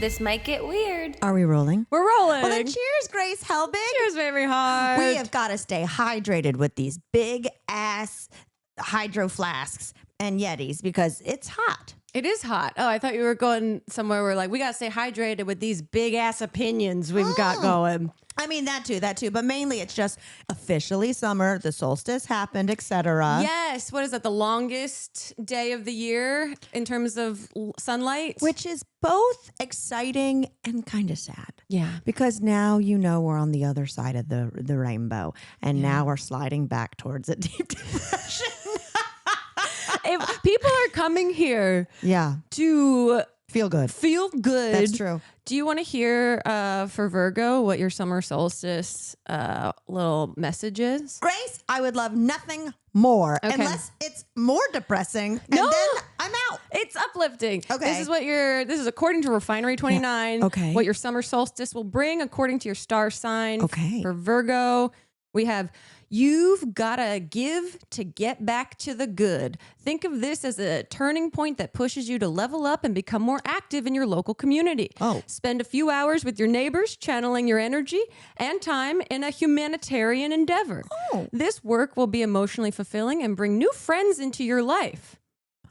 This might get weird. Are we rolling? We're rolling. Well, then cheers, Grace Helbig. Cheers, Mamrie Hart. We have got to stay hydrated with these big ass hydro flasks and Yetis because it's hot. It is hot. Oh, I thought you were going somewhere where like we got to stay hydrated with these big ass opinions we've got going. I mean, that too. But mainly it's just officially summer. The solstice happened, etc. Yes. What is that? The longest day of the year in terms of sunlight? Which is both exciting and kind of sad. Yeah. Because now we're on the other side of the rainbow. And now we're sliding back towards a deep depression. If people are coming here to feel good. That's true. Do you want to hear for Virgo what your summer solstice little message is? Grace, I would love nothing more unless it's more depressing. And then I'm out. It's uplifting. Okay. This is according to Refinery 29. Yeah. Okay. What your summer solstice will bring according to your star sign. Okay. For Virgo, we have you've got to give to get back to the good. Think of this as a turning point that pushes you to level up and become more active in your local community. Oh. Spend a few hours with your neighbors, channeling your energy and time in a humanitarian endeavor. Oh. This work will be emotionally fulfilling and bring new friends into your life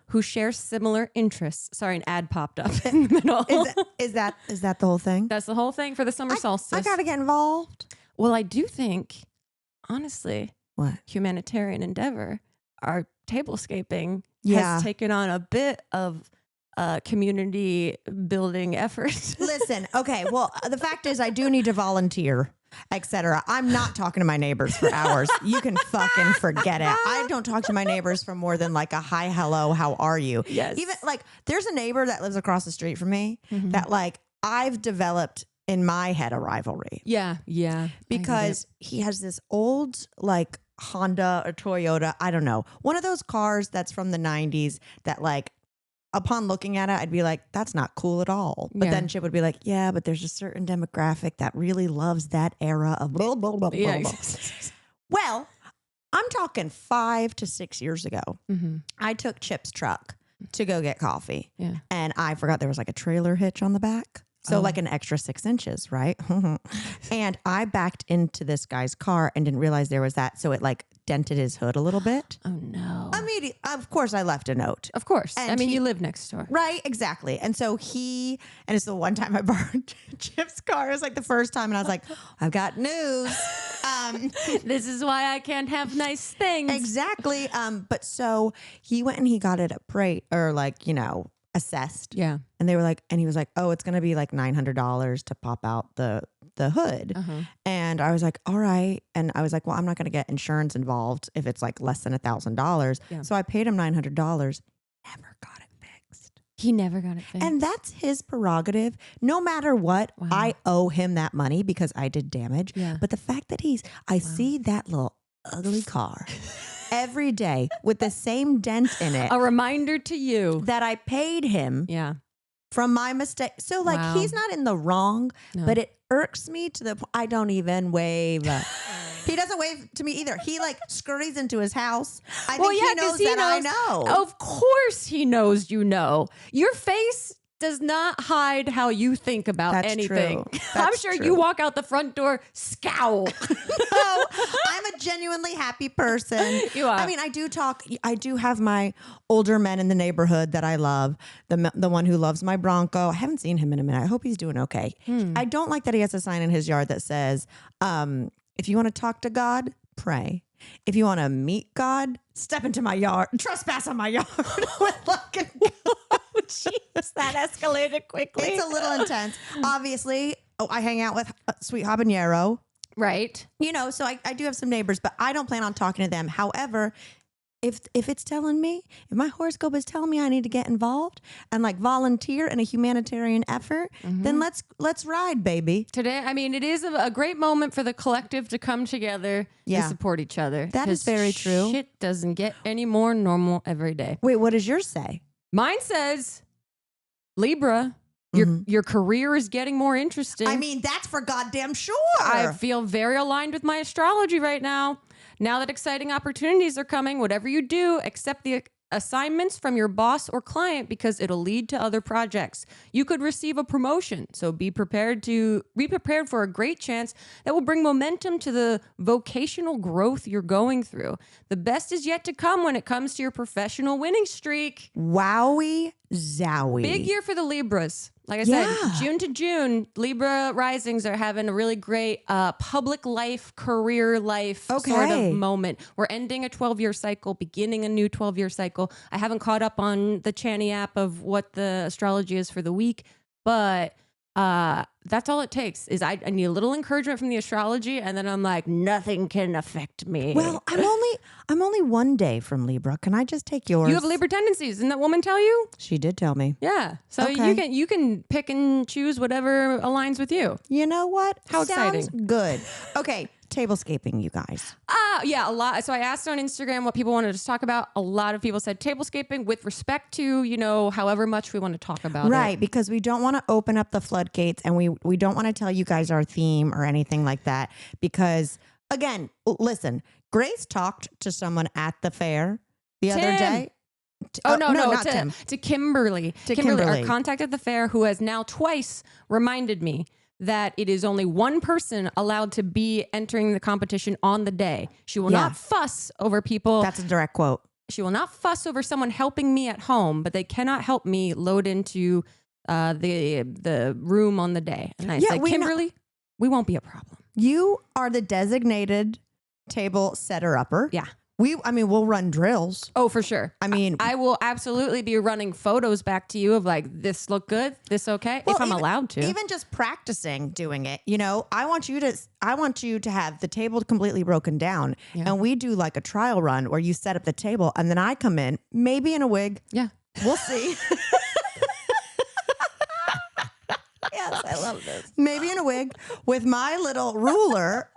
who share similar interests. Sorry, an ad popped up in the middle. Is that the whole thing? That's the whole thing for the summer solstice. I got to get involved. Well, I do think, honestly, What? humanitarian endeavor, our tablescaping Yeah. has taken on a bit of community building effort. Listen, okay. Well, the fact is I do need to volunteer, etc. I'm not talking to my neighbors for hours. You can fucking forget it. I don't talk to my neighbors for more than like a hi, hello, how are you? Yes. Even like there's a neighbor that lives across the street from me that like I've developed in my head a rivalry. Yeah. Because he has this old like Honda or Toyota, I don't know, one of those cars that's from the 90s that like upon looking at it, I'd be like, that's not cool at all. But then Chip would be like, yeah, but there's a certain demographic that really loves that era of blah, blah, blah, blah, blah. Well, I'm talking 5 to 6 years ago. I took Chip's truck to go get coffee. Yeah. And I forgot there was like a trailer hitch on the back. So like an extra 6 inches, right? And I backed into this guy's car and didn't realize there was that. So it like dented his hood a little bit. Oh, no. Immediately, of course, I left a note. Of course. And I mean, you live next door. Right, exactly. And so and it's the one time I borrowed Chip's car. It was like the first time. And I was like, I've got news. This is why I can't have nice things. Exactly. But so he went and he got it assessed. Yeah. And they were like, and he was like, oh, it's going to be like $900 to pop out the hood. And I was like, all right. And I was like, well, I'm not going to get insurance involved if it's like less than $1,000. Yeah. So I paid him $900. Never got it fixed. He never got it fixed. And that's his prerogative. No matter what, I owe him that money because I did damage. Yeah. But the fact that I see that little ugly car every day with the same dent in it. A reminder to you that I paid him from my mistake. So like he's not in the wrong, but it irks me to the point I don't even wave. He doesn't wave to me either. He like scurries into his house. I think he knows that I know. Of course he knows you know. Your face does not hide how you think about That's anything. true. I'm That's sure true. you walk out the front door, scowl. No, I'm a genuinely happy person. You are. I mean, I do have my older men in the neighborhood that I love. The one who loves my Bronco. I haven't seen him in a minute. I hope he's doing okay. I don't like that he has a sign in his yard that says, if you want to talk to God, pray. If you want to meet God, step into my yard, trespass on my yard with like Jeez, that escalated quickly. It's a little intense. Obviously, I hang out with Sweet Habanero. Right. So I do have some neighbors, but I don't plan on talking to them. However, if it's telling me, if my horoscope is telling me I need to get involved and like volunteer in a humanitarian effort, then let's ride, baby. Today, I mean, it is a great moment for the collective to come together to support each other. That is very true. Shit doesn't get any more normal every day. Wait, what does yours say? Mine says, Libra, your career is getting more interesting. I mean, that's for goddamn sure. I feel very aligned with my astrology right now. Now that exciting opportunities are coming, whatever you do, accept the assignments from your boss or client because it'll lead to other projects. You could receive a promotion, so be prepared for a great chance that will bring momentum to the vocational growth you're going through. The best is yet to come when it comes to your professional winning streak. Wowie zowie. Big year for the Libras. Like I said, June to June, Libra risings are having a really great public life, career life sort of moment. We're ending a 12-year cycle, beginning a new 12-year cycle. I haven't caught up on the Channy app of what the astrology is for the week, but that's all it takes is I need a little encouragement from the astrology, and then I'm like, nothing can affect me. Well, I'm only one day from Libra. Can I just take yours? You have Libra tendencies. Didn't that woman tell you? She did tell me. Yeah. So you can pick and choose whatever aligns with you. You know what? How Sounds exciting. good. Okay. Tablescaping, you guys. Yeah, a lot. So I asked on Instagram what people wanted to talk about. A lot of people said tablescaping with respect to, however much we want to talk about it. Because we don't want to open up the floodgates, and we don't want to tell you guys our theme or anything like that. Because, again, listen, Grace talked to someone at the fair the other day. No, not Tim. To Kimberly. Kimberly, our contact at the fair, who has now twice reminded me that it is only one person allowed to be entering the competition on the day. She will not fuss over people. That's a direct quote. She will not fuss over someone helping me at home, but they cannot help me load into the room on the day. And I said, Kimberly, we won't be a problem. You are the designated table setter-upper. Yeah. We'll run drills. Oh, for sure. I will absolutely be running photos back to you of like, this look good, this okay, if I'm allowed to. Even just practicing doing it, I want you to have the table completely broken down, and we do like a trial run where you set up the table, and then I come in, maybe in a wig. Yeah, we'll see. Yes, I love this. Maybe in a wig with my little ruler.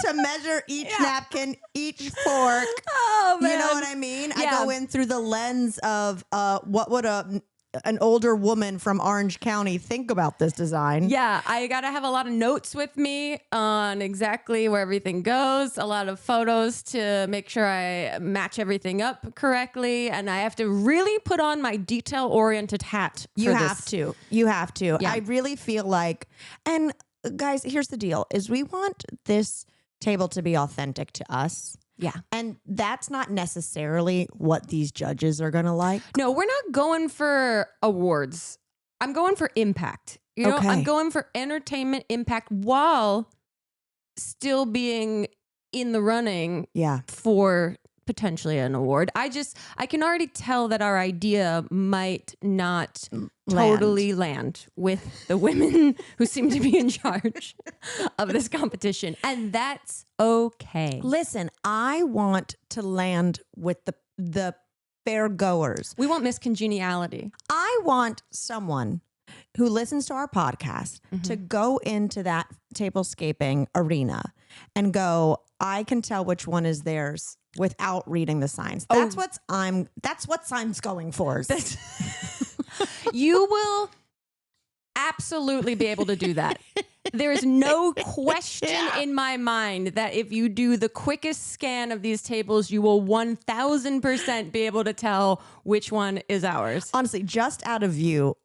To measure each napkin, each fork. Oh, man. You know what I mean? Yeah. I go in through the lens of what would an older woman from Orange County think about this design. Yeah, I got to have a lot of notes with me on exactly where everything goes, a lot of photos to make sure I match everything up correctly, and I have to really put on my detail-oriented hat for You this. have to. Yeah. I really feel like, and guys, here's the deal, is we want this table to be authentic to us. Yeah. And that's not necessarily what these judges are going to like. No, we're not going for awards. I'm going for impact. I'm going for entertainment impact while still being in the running for potentially an award. I can already tell that our idea might not totally land with the women who seem to be in charge of this competition. And that's okay. Listen, I want to land with the fair goers. We want Miss Congeniality. I want someone who listens to our podcast to go into that tablescaping arena and go, I can tell which one is theirs without reading the signs. That's what I'm going for. You will absolutely be able to do that. There is no question in my mind that if you do the quickest scan of these tables, you will 1000% be able to tell which one is ours. Honestly, just out of view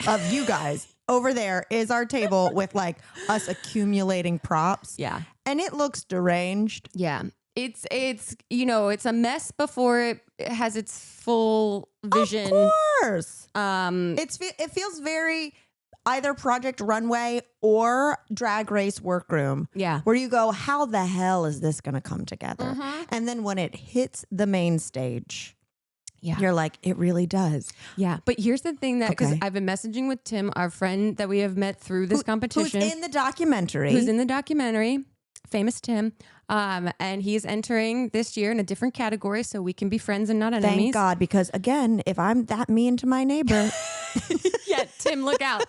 of you guys, over there is our table with like us accumulating props. Yeah. And it looks deranged. Yeah. It's a mess before it has its full vision. Of course. It feels very either Project Runway or Drag Race Workroom. Yeah. Where you go, how the hell is this going to come together? And then when it hits the main stage, you're like, it really does. Yeah. But here's the thing that, because I've been messaging with Tim, our friend that we have met through this competition. Who's in the documentary. Famous Tim. And he's entering this year in a different category so we can be friends and not enemies. Thank God, because again, if I'm that mean to my neighbor. Yeah, Tim, look out.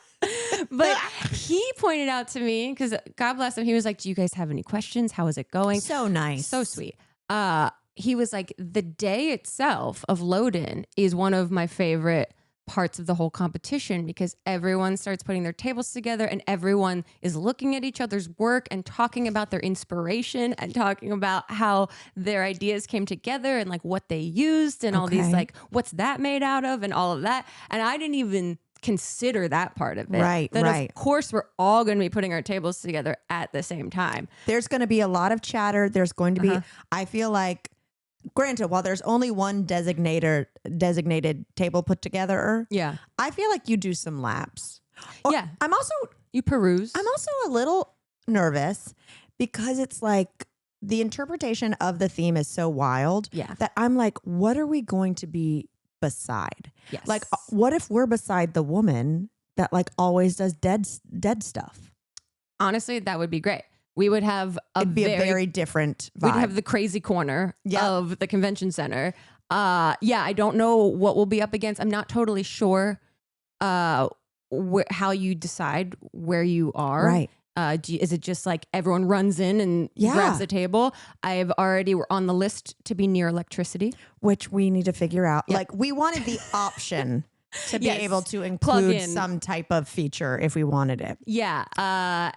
But he pointed out to me, because God bless him, he was like, do you guys have any questions? How is it going? So nice. So sweet. He was like, the day itself of load-in is one of my favorite parts of the whole competition because everyone starts putting their tables together and everyone is looking at each other's work and talking about their inspiration and talking about how their ideas came together and like what they used and all these like, what's that made out of and all of that. And I didn't even consider that part of it. Right. Of course, we're all going to be putting our tables together at the same time. There's going to be a lot of chatter. There's going to be, I feel like, granted, while there's only one designated table put together, I feel like you do some laps. You peruse. I'm also a little nervous because it's like the interpretation of the theme is so wild that I'm like, what are we going to be beside? Yes. Like, what if we're beside the woman that like always does dead stuff? Honestly, that would be great. We would have It'd be a very different vibe. We'd have the crazy corner of the convention center. I don't know what we'll be up against. I'm not totally sure how you decide where you are. Right. Is it just like everyone runs in and grabs the table? We're on the list to be near electricity. Which we need to figure out. Yep. Like we wanted the option to be able to include some type of feature if we wanted it. Yeah.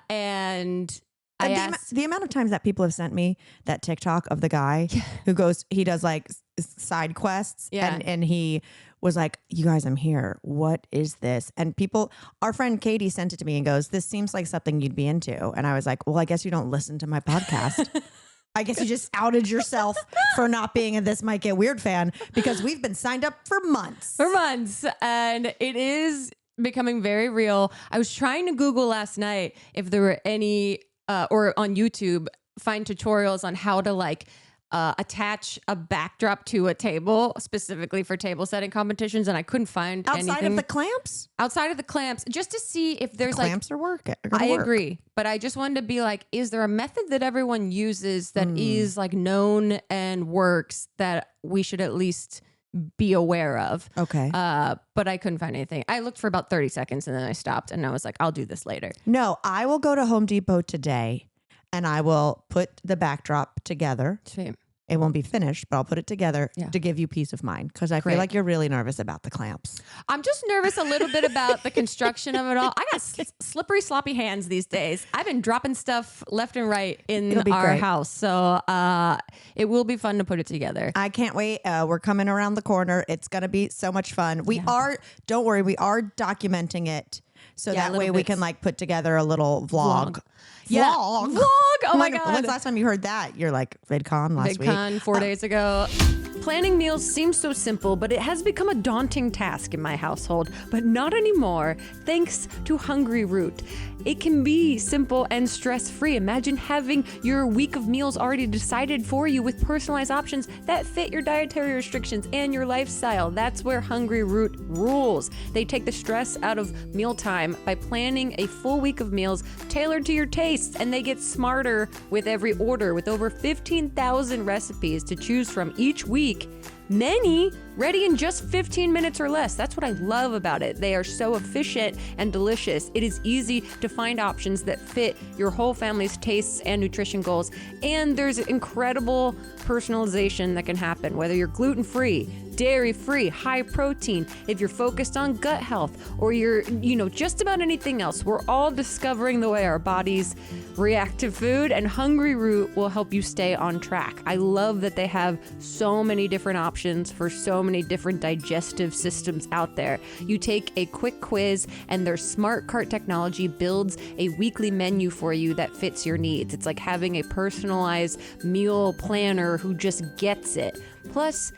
And the amount of times that people have sent me that TikTok of the guy who he does like side quests and he was like, you guys, I'm here. What is this? And our friend Katie sent it to me and goes, this seems like something you'd be into. And I was like, well, I guess you don't listen to my podcast. I guess you just outed yourself for not being a This Might Get Weird fan because we've been signed up for months. And it is becoming very real. I was trying to Google last night if there were any or on YouTube, find tutorials on how to like attach a backdrop to a table specifically for table setting competitions. And I couldn't find anything. Outside of the clamps? Outside of the clamps, just to see if there's the clamps are work. I agree. But I just wanted to be like, is there a method that everyone uses that is like known and works that we should at least be aware of? Okay. But I couldn't find anything. I looked for about 30 seconds and then I stopped and I was like, I'll do this later. No, I will go to Home Depot today and I will put the backdrop together. Same. It won't be finished, but I'll put it together to give you peace of mind because I feel like you're really nervous about the clamps. I'm just nervous a little bit about the construction of it all. I got slippery, sloppy hands these days. I've been dropping stuff left and right in our house. So it will be fun to put it together. I can't wait. We're coming around the corner. It's going to be so much fun. Don't worry, we are documenting it. So that way we can like put together a little vlog. Vlog. Oh my God. When's the last time you heard that? You're like, VidCon last week. VidCon 4 days ago. Planning meals seems so simple, but it has become a daunting task in my household. But not anymore, thanks to Hungry Root. It can be simple and stress-free. Imagine having your week of meals already decided for you with personalized options that fit your dietary restrictions and your lifestyle. That's where Hungry Root rules. They take the stress out of mealtime by planning a full week of meals tailored to your tastes, and they get smarter with every order. With over 15,000 recipes to choose from each week, many ready in just 15 minutes or less. That's what I love about it. They are so efficient and delicious. It is easy to find options that fit your whole family's tastes and nutrition goals. And there's incredible personalization that can happen, whether you're gluten-free, dairy-free, high protein, if you're focused on gut health, or you're, just about anything else. We're all discovering the way our bodies react to food, and Hungry Root will help you stay on track. I love that they have so many different options for so many different digestive systems out there. You take a quick quiz, and their smart cart technology builds a weekly menu for you that fits your needs. It's like having a personalized meal planner who just gets it. Plus,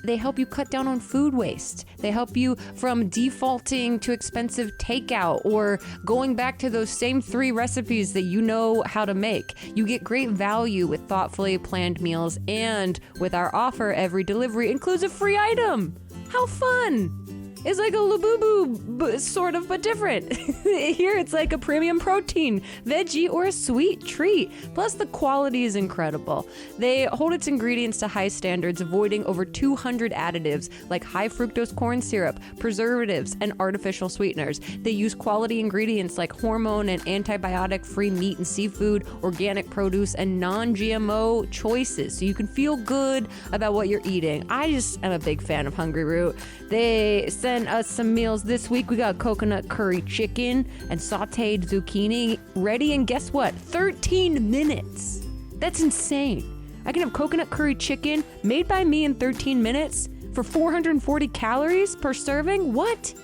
they help you cut down on food waste. They help you from defaulting to expensive takeout or going back to those same 3 recipes that you know how to make. You get great value with thoughtfully planned meals, and with our offer, every delivery includes a free item. How fun! It's like a Labubu, sort of, but different. Here it's like a premium protein, veggie, or a sweet treat. Plus, the quality is incredible. They hold its ingredients to high standards, avoiding over 200 additives like high fructose corn syrup, preservatives, and artificial sweeteners. They use quality ingredients like hormone and antibiotic-free meat and seafood, organic produce, and non-GMO choices, so you can feel good about what you're eating. I just am a big fan of Hungry Root. They send sent us some meals this week. We got coconut curry chicken and sauteed zucchini ready. And guess what? 13 minutes. That's insane. I can have coconut curry chicken made by me in 13 minutes for 440 calories per serving. What?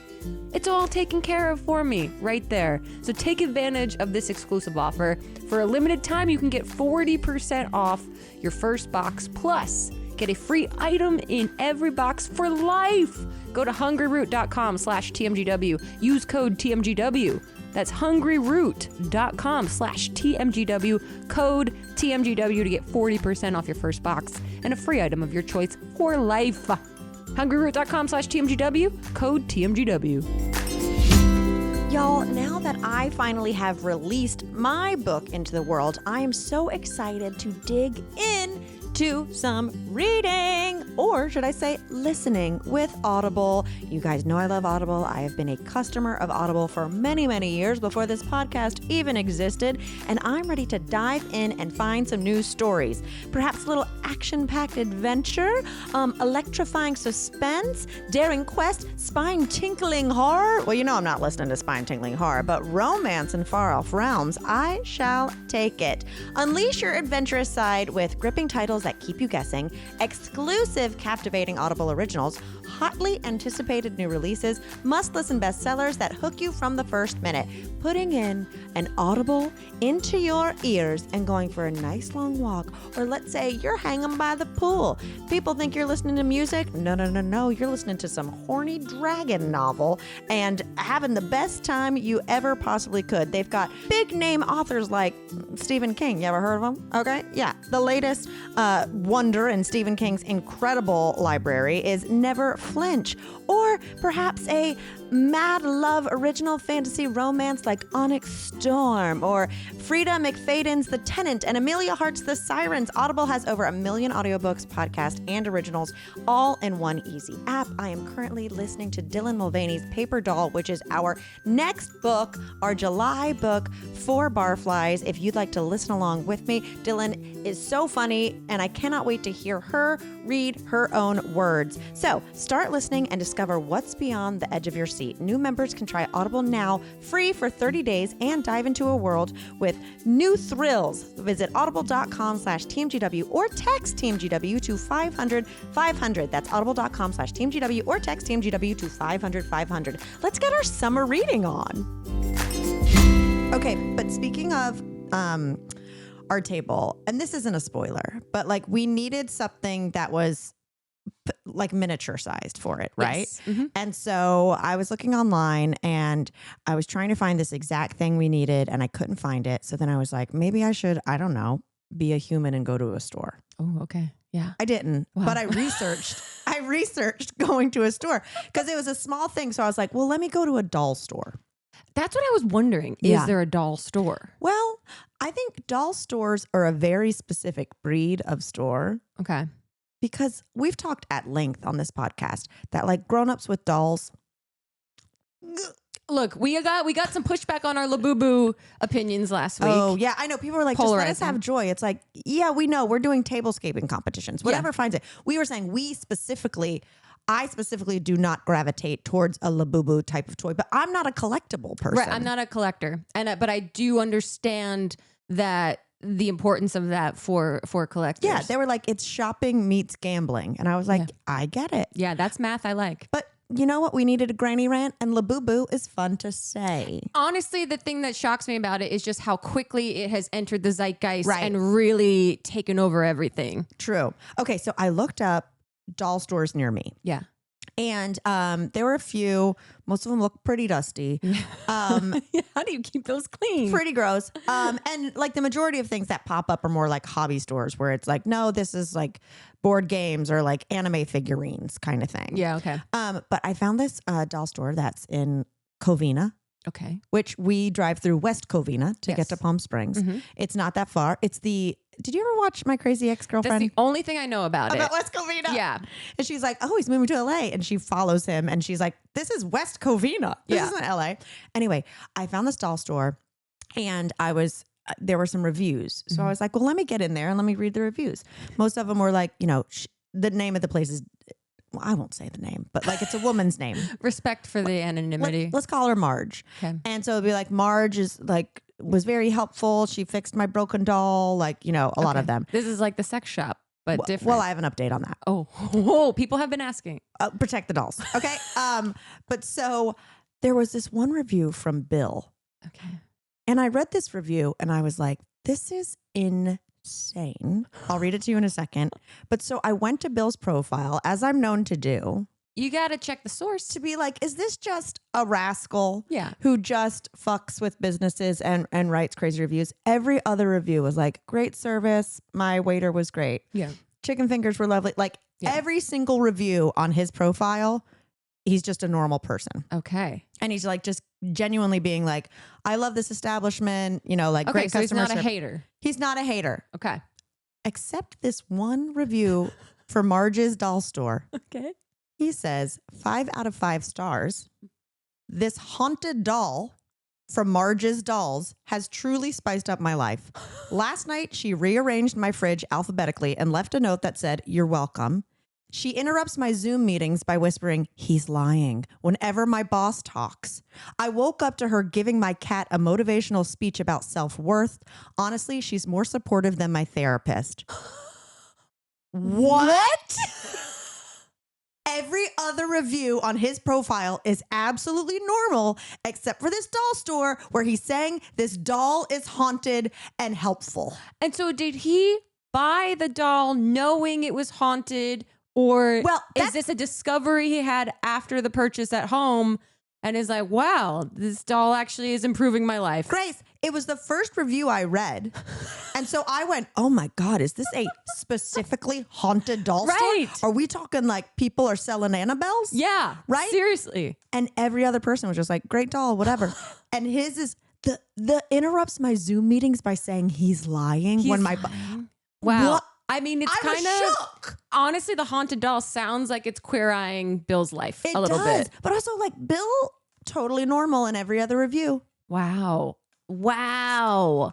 It's all taken care of for me right there. So take advantage of this exclusive offer. For a limited time, you can get 40% off your first box, plus get a free item in every box for life. Go to hungryroot.com/TMGW. Use code TMGW. That's hungryroot.com/TMGW. Code TMGW to get 40% off your first box and a free item of your choice for life. hungryroot.com/TMGW. Code TMGW. Y'all, now that I finally have released my book into the world, I am so excited to dig in to some reading, or should I say listening, with Audible. You guys know I love Audible. I have been a customer of Audible for many, many years before this podcast even existed, and I'm ready to dive in and find some new stories. Perhaps a little action-packed adventure, electrifying suspense, daring quest, spine-tinkling horror. Well, you know I'm not listening to spine-tinkling horror, but romance in far-off realms. I shall take it. Unleash your adventurous side with gripping titles that keep you guessing, exclusive captivating Audible originals, hotly anticipated new releases, must-listen bestsellers that hook you from the first minute, putting in an Audible into your ears and going for a nice long walk, or let's say you're hanging by the pool. People think you're listening to music. No. You're listening to some horny dragon novel and having the best time you ever possibly could. They've got big name authors like Stephen King. You ever heard of him? Okay. Yeah. The latest wonder in Stephen King's incredible library is Never Flinch, or perhaps a mad love original fantasy romance like Onyx Storm, or Frida McFadden's The Tenant and Amelia Hart's The Sirens. Audible has over 1 million audiobooks, podcasts, and originals, all in one easy app. I am currently listening to Dylan Mulvaney's Paper Doll, which is our next book, our July book for Barflies. If you'd like to listen along with me, Dylan is so funny, and I cannot wait to hear her read her own words. So start listening and discover what's beyond the edge of your seat. New members can try Audible now, free for 30 days, and dive into a world with new thrills. Visit audible.com/TMGW or text TMGW to 500-500. That's audible.com/TMGW or text TMGW to 500-500. Let's get our summer reading on. Okay, but speaking of our table, and this isn't a spoiler, but like we needed something that was like miniature sized for it, right? Yes. Mm-hmm. And so I was looking online and I was trying to find this exact thing we needed and I couldn't find it. So then I was like, maybe I should, I don't know, be a human and go to a store. Oh, okay. Yeah. I didn't, Wow. but I researched going to a store because it was a small thing. So I was like, well, let me go to a doll store. That's what I was wondering. Yeah. Is there a doll store? Well, I think doll stores are a very specific breed of store. Okay. Because we've talked at length on this podcast that like grown-ups with dolls. Look, we got some pushback on our Labubu opinions last week. Oh, yeah. I know. People were like, just let us have joy. It's like, yeah, we know. We're doing tablescaping competitions. Whatever finds it. We were saying I specifically do not gravitate towards a Labubu type of toy, but I'm not a collectible person. Right. I'm not a collector. But I do understand that the importance of that for collectors. Yeah, they were like, it's shopping meets gambling. And I was like, yeah. I get it. Yeah, that's math I like. But you know what? We needed a granny rant, and Labubu is fun to say. Honestly, the thing that shocks me about it is just how quickly it has entered the zeitgeist and really taken over everything. True. Okay, so I looked up doll stores near me. Yeah. And there were a few. Most of them look pretty dusty. How do you keep those clean? Pretty gross. And like the majority of things that pop up are more like hobby stores where it's like, no, this is like board games or like anime figurines kind of thing. Yeah, okay. But I found this doll store that's in Covina. Okay. Which we drive through West Covina to get to Palm Springs. Mm-hmm. It's not that far. Did you ever watch My Crazy Ex-Girlfriend? That's the only thing I know about it. About West Covina. Yeah. And she's like, oh, he's moving to LA. And she follows him and she's like, this is West Covina. This isn't LA. Anyway, I found this doll store and there were some reviews. So I was like, well, let me get in there and let me read the reviews. Most of them were like, the name of the place is well, I won't say the name, but like it's a woman's name. Respect for the anonymity. Let's call her Marge. Okay. And so it'd be like, Marge is like, was very helpful. She fixed my broken doll. Like, a lot of them. This is like the sex shop, but different. Well, I have an update on that. Oh, people have been asking. Protect the dolls. Okay. But so there was this one review from Bill. Okay. And I read this review and I was like, this is insane. I'll read it to you in a second. But so I went to Bill's profile, as I'm known to do. You got to check the source to be like, is this just a rascal who just fucks with businesses and writes crazy reviews? Every other review was like, great service. My waiter was great. Yeah. Chicken fingers were lovely. Like every single review on his profile, he's just a normal person. Okay. And he's like just genuinely being like, I love this establishment, like great so customer he's not service. a hater. He's not a hater. Okay. Except this one review for Marge's doll store. Okay. He says 5 out of 5 stars. This haunted doll from Marge's Dolls has truly spiced up my life. Last night, she rearranged my fridge alphabetically and left a note that said, "You're welcome." She interrupts my Zoom meetings by whispering, "He's lying," whenever my boss talks. I woke up to her giving my cat a motivational speech about self-worth. Honestly, she's more supportive than my therapist. What? Every other review on his profile is absolutely normal, except for this doll store where he's saying this doll is haunted and helpful. And so did he buy the doll knowing it was haunted? Or is this a discovery he had after the purchase at home and is like, wow, this doll actually is improving my life? Grace, it was the first review I read. And so I went, oh my God, is this a specifically haunted doll store? Are we talking like people are selling Annabelles? Yeah. Right? Seriously. And every other person was just like, great doll, whatever. And his is the interrupts my Zoom meetings by saying he's lying. Wow. What? I mean, it's kind of honestly, the haunted doll sounds like it's queer-eyeing Bill's life a little bit. But also like Bill, totally normal in every other review. Wow. What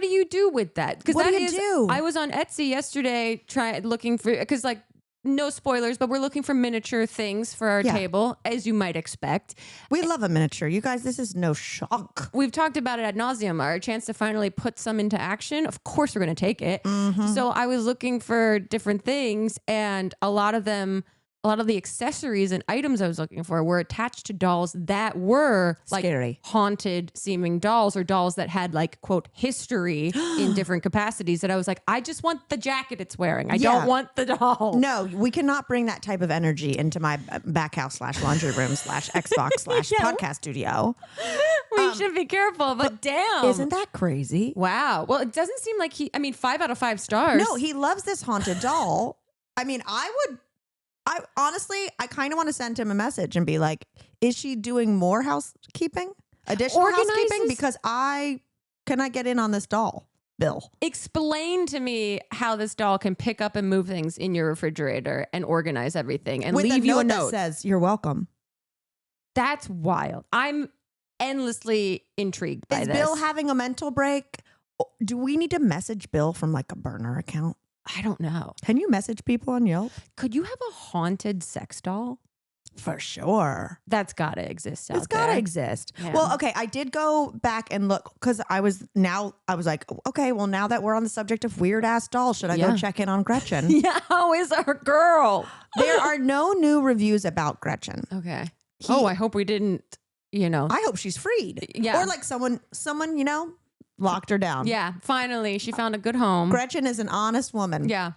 do you do with that? Because what do you do? I was on Etsy yesterday looking for, because like, no spoilers, but we're looking for miniature things for our table, as you might expect. We love a miniature. You guys, this is no shock. We've talked about it ad nauseum. Our chance to finally put some into action. Of course, we're going to take it. Mm-hmm. So I was looking for different things, and a lot of the accessories and items I was looking for were attached to dolls that were like scary, haunted seeming dolls, or dolls that had like, quote, history in different capacities, that I was like, I just want the jacket it's wearing. I don't want the doll. No, we cannot bring that type of energy into my back house / laundry room / Xbox / podcast studio. We should be careful, but damn. Isn't that crazy? Wow. Well, it doesn't seem like 5 out of 5 stars. No, he loves this haunted doll. I mean, I honestly kind of want to send him a message and be like, is she doing more housekeeping? Additional housekeeping? Because can I get in on this doll, Bill? Explain to me how this doll can pick up and move things in your refrigerator and organize everything and leave you a note that says, "You're welcome." That's wild. I'm endlessly intrigued by this. Is Bill having a mental break? Do we need to message Bill from like a burner account? I don't know. Can you message people on Yelp? Could you have a haunted sex doll? For sure. That's got to exist out there. It's got to exist. Yeah. Well, okay, I did go back and look because I was like, okay, well, now that we're on the subject of weird ass dolls, should I go check in on Gretchen? Yeah, how is our girl? There are no new reviews about Gretchen. Okay. I hope we didn't, I hope she's freed. Yeah. Or like someone, locked her down. Yeah, finally, she found a good home. Gretchen is an honest woman. Yeah.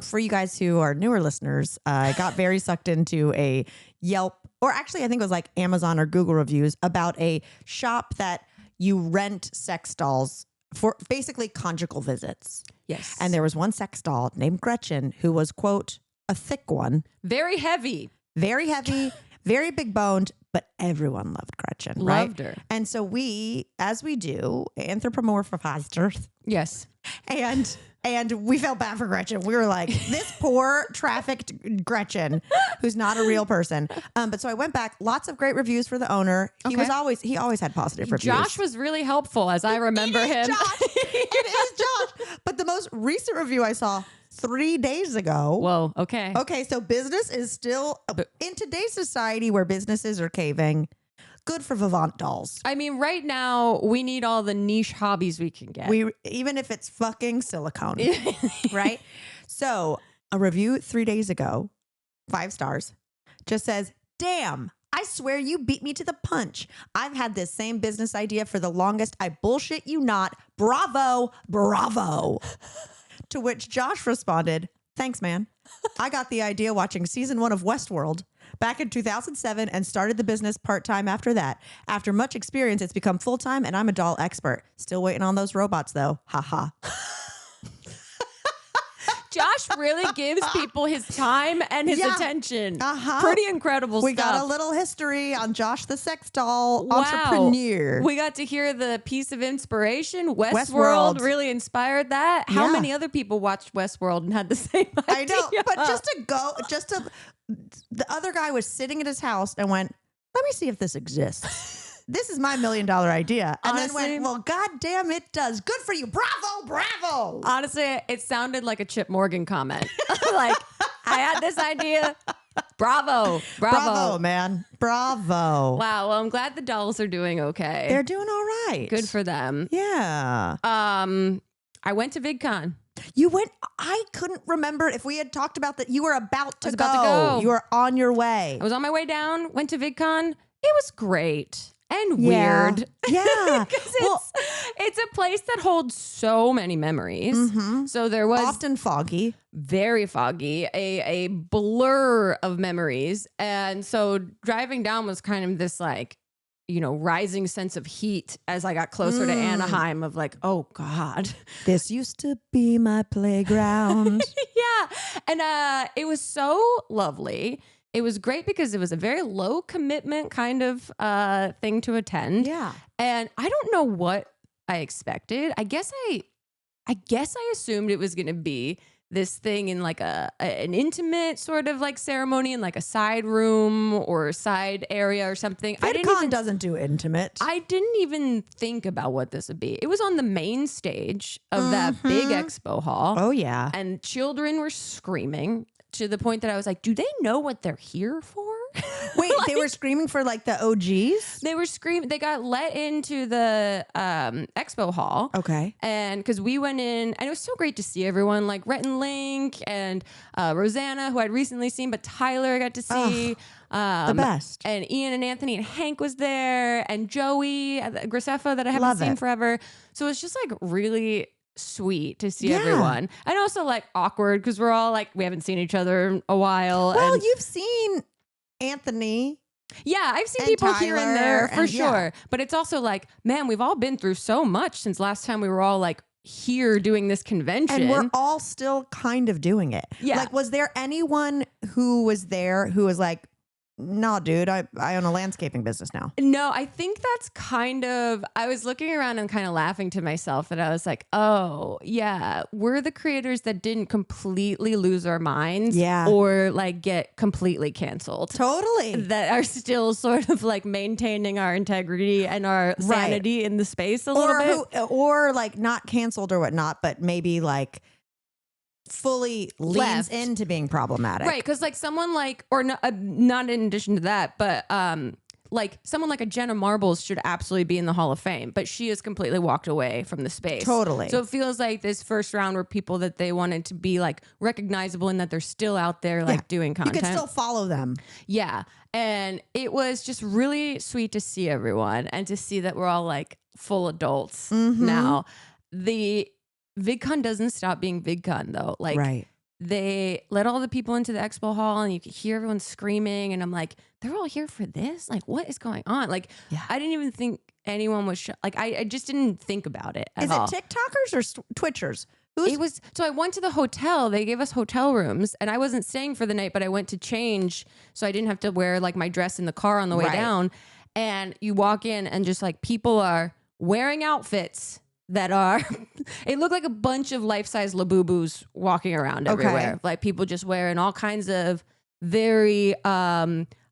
For you guys who are newer listeners, I got very sucked into a Yelp, or actually I think it was like Amazon or Google reviews about a shop that you rent sex dolls for, basically conjugal visits. Yes. And there was one sex doll named Gretchen who was, quote, a thick one. Very heavy. Very heavy, very big boned, but everyone loved Gretchen. Loved right? her. And so we, as we do, anthropomorphized her. Yes. And we felt bad for Gretchen. We were like, this poor trafficked Gretchen, who's not a real person. But so I went back. Lots of great reviews for the owner. He always had positive reviews. Josh was really helpful, as I remember him. Josh. It is Josh. But the most recent review I saw, 3 days ago. Whoa, okay. Okay, so business is still, in today's society where businesses are caving, good for Vivant dolls. I mean, right now, we need all the niche hobbies we can get. Even if it's fucking silicone, right? So a review 3 days ago, 5 stars, just says, damn, I swear you beat me to the punch. I've had this same business idea for the longest. I bullshit you not. Bravo, bravo. To which Josh responded, thanks, man. I got the idea watching season 1 of Westworld back in 2007 and started the business part-time after that. After much experience, it's become full-time and I'm a doll expert. Still waiting on those robots though. Ha ha. Josh really gives people his time and his attention. Pretty incredible we stuff. We got a little history on Josh the sex doll entrepreneur. We got to hear the piece of inspiration. Westworld really inspired that. How many other people watched Westworld and had the same idea? I know, but the other guy was sitting at his house and went, let me see if this exists. This is my $1 million idea. And honestly, then went, well, goddamn, it does. Good for you. Bravo, bravo. Honestly, it sounded like a Chip Morgan comment. Like, I had this idea. Bravo. Bravo, man. Bravo. Wow. Well, I'm glad the dolls are doing okay. They're doing all right. Good for them. Yeah. I went to VidCon. You went, I couldn't remember if we had talked about that. You were about to go. You were on your way. I was on my way down, went to VidCon. It was great. And weird. Yeah. It's a place that holds so many memories. Mm-hmm. So there was often foggy. Very foggy. A blur of memories. And so driving down was kind of this like, you know, rising sense of heat as I got closer to Anaheim of like, oh God. This used to be my playground. Yeah. And it was so lovely. It was great because it was a very low commitment kind of thing to attend. Yeah. And I don't know what I expected. I guess I assumed it was going to be this thing in like an intimate sort of like ceremony in like a side room or side area or something. Vidcon doesn't do intimate. I didn't even think about what this would be. It was on the main stage of that big expo hall. Oh yeah. And children were screaming to the point that I was like, do they know what they're here for? Wait, like, they were screaming for like the OGs? They were screaming. They got let into the expo hall. Okay. And because we went in, and it was so great to see everyone, like Rhett and Link and Rosanna, who I'd recently seen, but Tyler I got to see. The best. And Ian and Anthony and Hank was there, and Joey, Graceffa that I haven't seen forever. So it's just like really sweet to see everyone. And also like awkward because we're all like, we haven't seen each other in a while. Well, you've seen Anthony. Yeah, I've seen people Tyler here and there for sure. But it's also like, man, we've all been through so much since last time we were all like here doing this convention. And we're all still kind of doing it. Yeah. Like, was there anyone who was there who was like, no, dude, I own a landscaping business now? No, I think that's kind of, I was looking around and kind of laughing to myself that I was like, oh, yeah, we're the creators that didn't completely lose our minds or like get completely canceled. Totally. That are still sort of like maintaining our integrity and our sanity in the space a little bit. Or like not canceled or whatnot, but maybe like fully leans into being problematic. Right, because like someone like, or not in addition to that, but like someone like a Jenna Marbles should absolutely be in the Hall of Fame, but she has completely walked away from the space. Totally. So it feels like this first round were people that they wanted to be like recognizable and that they're still out there like doing content. You can still follow them. Yeah. And it was just really sweet to see everyone and to see that we're all like full adults now. The VidCon doesn't stop being VidCon though. Like they let all the people into the expo hall and you could hear everyone screaming and I'm like, they're all here for this? Like what is going on? Like I didn't even think anyone was like, I just didn't think about it at all. Is it TikTokers or Twitchers? It was, so I went to the hotel, they gave us hotel rooms and I wasn't staying for the night, but I went to change so I didn't have to wear like my dress in the car on the way down. And you walk in and just like people are wearing outfits that are, it looked like a bunch of life-size Labubus walking around everywhere. Like people just wearing all kinds of very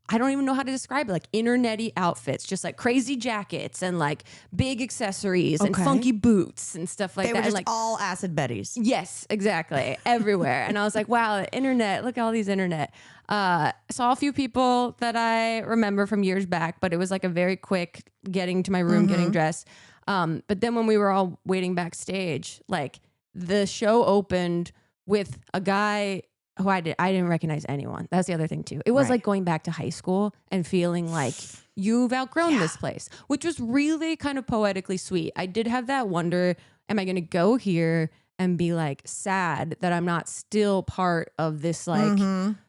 I don't even know how to describe it, like internet-y outfits, just like crazy jackets and like big accessories and funky boots and stuff like that. They were just like all acid Bettys. Yes, exactly. Everywhere. And I was like, wow, the internet, look at all these internet. Saw a few people that I remember from years back, but it was like a very quick getting to my room, getting dressed. But then when we were all waiting backstage, like the show opened with a guy who I didn't recognize anyone. That's the other thing too. It was like going back to high school and feeling like you've outgrown this place, which was really kind of poetically sweet. I did have that wonder, am I going to go here and be like sad that I'm not still part of this, like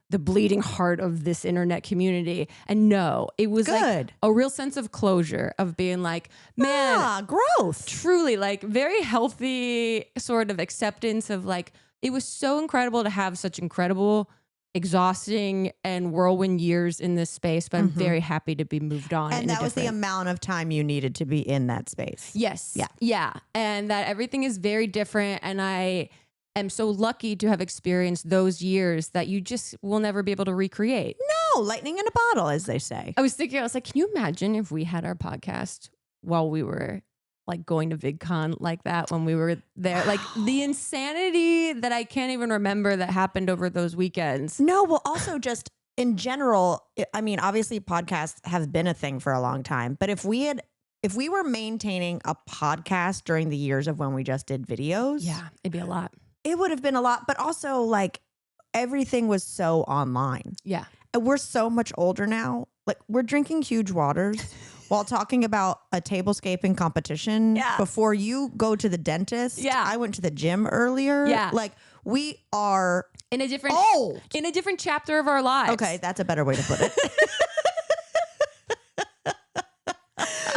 the bleeding heart of this internet community? And no, it was like a real sense of closure of being like, man, growth. Truly like very healthy sort of acceptance of like, it was so incredible to have such incredible, exhausting and whirlwind years in this space, but I'm very happy to be moved on. And that was the amount of time you needed to be in that space. Yes. Yeah. And that everything is very different. And I am so lucky to have experienced those years that you just will never be able to recreate. No, lightning in a bottle, as they say. I was like, can you imagine if we had our podcast while we were like going to VidCon like that when we were there? Like the insanity that I can't even remember that happened over those weekends. No, well, also just in general, I mean, obviously podcasts have been a thing for a long time, but if we were maintaining a podcast during the years of when we just did videos, it'd be a lot. It would have been a lot, but also like everything was so online. Yeah. And we're so much older now. Like we're drinking huge waters while talking about a tablescaping competition. Yeah. Before you go to the dentist. Yeah. I went to the gym earlier. Yeah. Like we are in a different chapter of our lives. Okay, that's a better way to put it.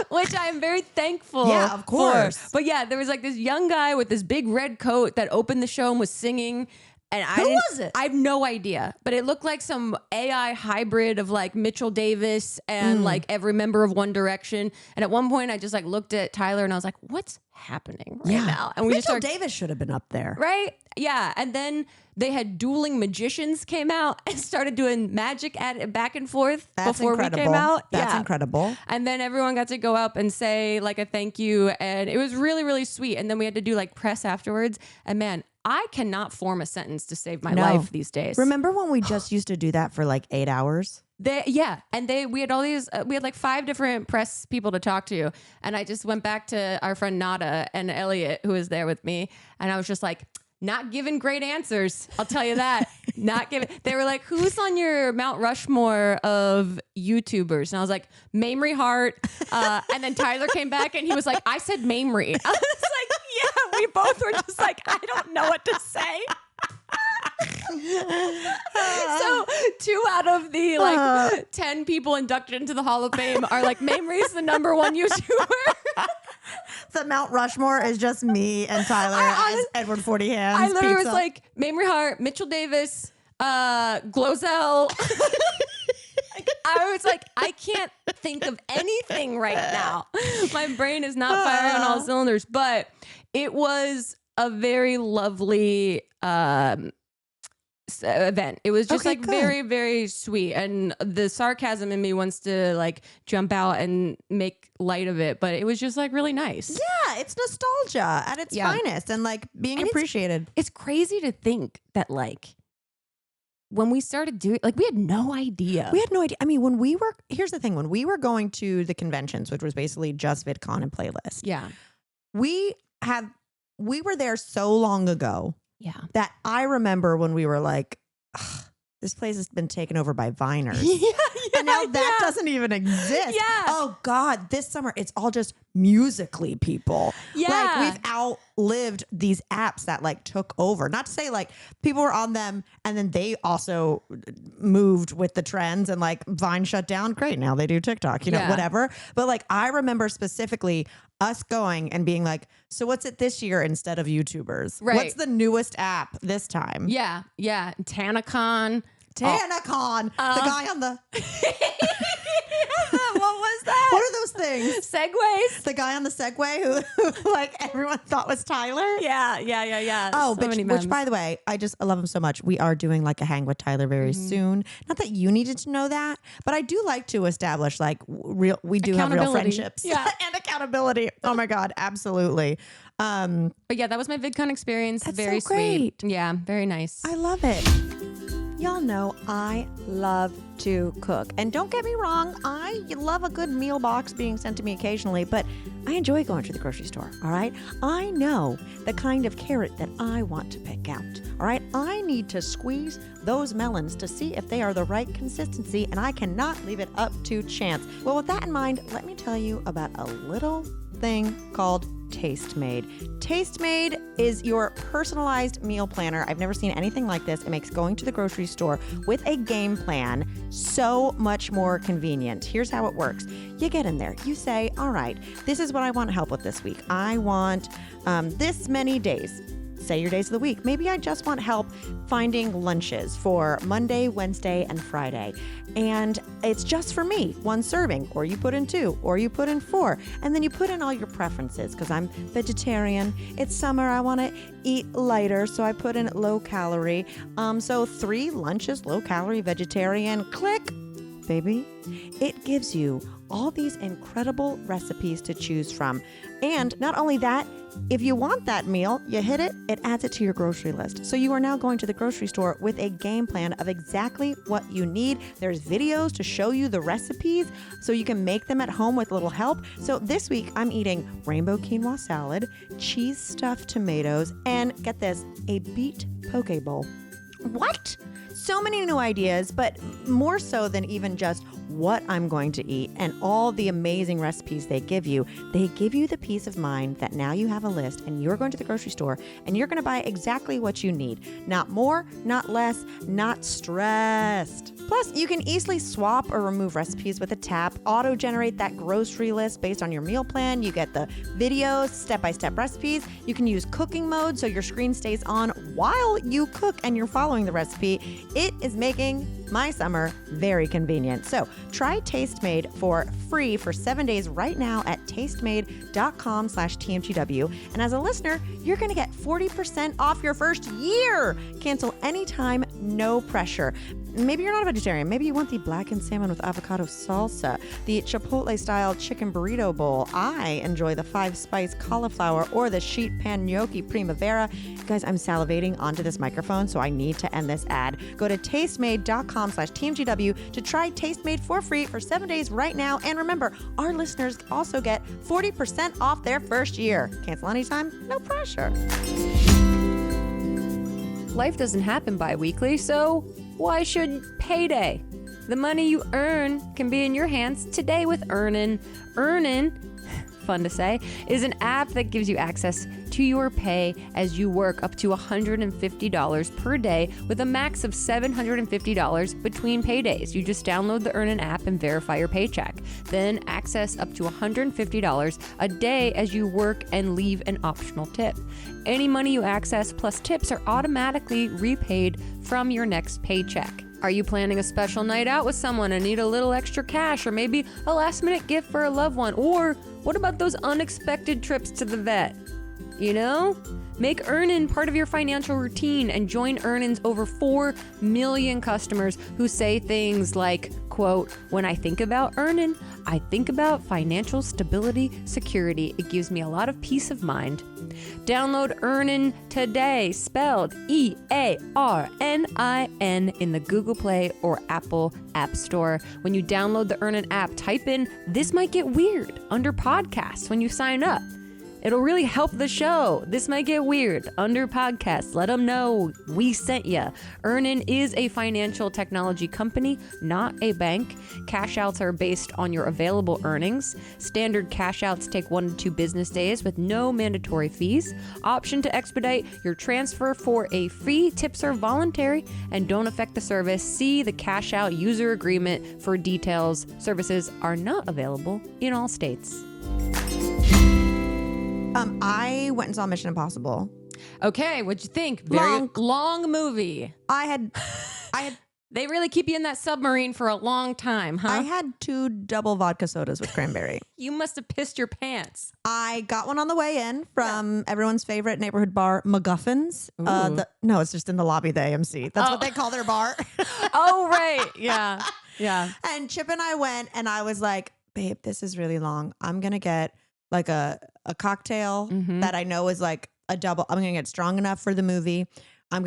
Which I'm very thankful. Yeah, of course. For. But yeah, there was like this young guy with this big red coat that opened the show and was singing. And Who was it? I have no idea, but it looked like some AI hybrid of like Mitchell Davis and like every member of One Direction. And at one point I just like looked at Tyler and I was like, what's happening right now? And Mitchell Davis should have been up there. Right? Yeah. And then they had dueling magicians came out and started doing magic back and forth before we came out. That's incredible. And then everyone got to go up and say like a thank you. And it was really, really sweet. And then we had to do like press afterwards. And man, I cannot form a sentence to save my life these days. Remember when we just used to do that for like 8 hours? We had all these, we had like 5 different press people to talk to. And I just went back to our friend Nada and Elliot, who was there with me. And I was just like, not giving great answers. I'll tell you that. Not giving. They were like, who's on your Mount Rushmore of YouTubers? And I was like, Mamrie, Hart. And then Tyler came back and he was like, I said Mamrie. I was like, yeah, we both were just like, I don't know what to say. So 2 out of the like 10 people inducted into the Hall of Fame are like, Mamrie's the #1 YouTuber. The Mount Rushmore is just me and Tyler as Edward 40 Hands. I literally was like, Mamrie Hart, Mitchell Davis, Glozell. I was like, I can't think of anything right now. My brain is not firing on all cylinders, but it was a very lovely event. It was just like good. Very, very sweet. And the sarcasm in me wants to like jump out and make light of it, but it was just like really nice. Yeah, it's nostalgia at its finest and like being appreciated. It's crazy to think that like when we started doing, like we had no idea. I mean, here's the thing, when we were going to the conventions, which was basically just VidCon and Playlist. Yeah. We were there so long ago. Yeah. That I remember when we were like, this place has been taken over by Viners. And now that doesn't even exist. Yeah. Oh God, this summer it's all just Musically people. Yeah. Like we've outlived these apps that like took over. Not to say like people were on them and then they also moved with the trends and like Vine shut down. Great. Now they do TikTok, whatever. But like I remember specifically us going and being like, so what's it this year instead of YouTubers? Right. What's the newest app this time? Yeah. Yeah. TanaCon. The guy on the... What was that? What are those things? things. Segways. The guy on the Segway who like everyone thought was Tyler. Yeah. Oh, so which by the way, I love him so much. We are doing like a hang with Tyler very soon. Not that you needed to know that, but I do like to establish like we do have real friendships and accountability. Oh my God, absolutely. But yeah, that was my VidCon experience. That's very so great. sweet. Yeah, very nice. I love it. Y'all know I love to cook. And don't get me wrong, I love a good meal box being sent to me occasionally, but I enjoy going to the grocery store, all right? I know the kind of carrot that I want to pick out, all right? I need to squeeze those melons to see if they are the right consistency, and I cannot leave it up to chance. Well, with that in mind, let me tell you about a little thing called Tastemade. Tastemade is your personalized meal planner. I've never seen anything like this. It makes going to the grocery store with a game plan so much more convenient. Here's how it works. You get in there. You say, all right, this is what I want help with this week. I want this many days. Say your days of the week. Maybe I just want help finding lunches for Monday, Wednesday, and Friday. And it's just for me, one serving, or you put in 2, or you put in 4. And then you put in all your preferences because I'm vegetarian. It's summer. I want to eat lighter, so I put in low calorie. So 3 lunches, low calorie, vegetarian. Click, baby. It gives you all these incredible recipes to choose from. And not only that, if you want that meal, you hit it, it adds it to your grocery list. So you are now going to the grocery store with a game plan of exactly what you need. There's videos to show you the recipes so you can make them at home with a little help. So this week I'm eating rainbow quinoa salad, cheese stuffed tomatoes, and get this, a beet poke bowl. What? So many new ideas, but more so than even just what I'm going to eat and all the amazing recipes they give you the peace of mind that now you have a list and you're going to the grocery store and you're going to buy exactly what you need. Not more, not less, not stressed. Plus, you can easily swap or remove recipes with a tap, auto-generate that grocery list based on your meal plan. You get the videos, step-by-step recipes. You can use cooking mode so your screen stays on while you cook and you're following the recipe. It is making my summer very convenient. So try Tastemade for free for 7 days right now at tastemade.com/TMGW. And as a listener, you're going to get 40% off your first year. Cancel anytime, no pressure. Maybe you're not a vegetarian. Maybe you want the blackened salmon with avocado salsa, the Chipotle-style chicken burrito bowl. I enjoy the 5-spice cauliflower or the sheet pan gnocchi primavera. Guys, I'm salivating onto this microphone, so I need to end this ad. Go to tastemade.com/TMGW to try Tastemade for free for 7 days right now. And remember, our listeners also get 40% off their first year. Cancel anytime, no pressure. Life doesn't happen bi-weekly, so why should payday? The money you earn can be in your hands today with EarnIn. EarnIn, fun to say, is an app that gives you access to your pay as you work up to $150 per day with a max of $750 between paydays. You just download the EarnIn app and verify your paycheck. Then access up to $150 a day as you work and leave an optional tip. Any money you access plus tips are automatically repaid from your next paycheck. Are you planning a special night out with someone and need a little extra cash or maybe a last-minute gift for a loved one? Or what about those unexpected trips to the vet? You know? Make EarnIn part of your financial routine and join EarnIn's over 4 million customers who say things like, quote, when I think about EarnIn, I think about financial stability, security. It gives me a lot of peace of mind. Download EarnIn today, spelled EARNIN in the Google Play or Apple App Store. When you download the EarnIn app, type in This Might Get Weird under podcasts when you sign up. It'll really help the show. This might get weird. Under podcasts, let them know we sent ya. EarnIn is a financial technology company, not a bank. Cash outs are based on your available earnings. Standard cash outs take 1 to 2 business days with no mandatory fees. Option to expedite your transfer for a fee. Tips are voluntary and don't affect the service. See the cash out user agreement for details. Services are not available in all states. I went and saw Mission Impossible. Okay, what'd you think? Very long movie. I had They really keep you in that submarine for a long time, huh? I had 2 double vodka sodas with cranberry. You must have pissed your pants. I got one on the way in from everyone's favorite neighborhood bar, McGuffin's. No, it's just in the lobby of the AMC. That's what they call their bar. Oh, right. Yeah. Yeah. And Chip and I went, and I was like, babe, this is really long. I'm going to get like a cocktail that I know is like a double. I'm going to get strong enough for the movie. I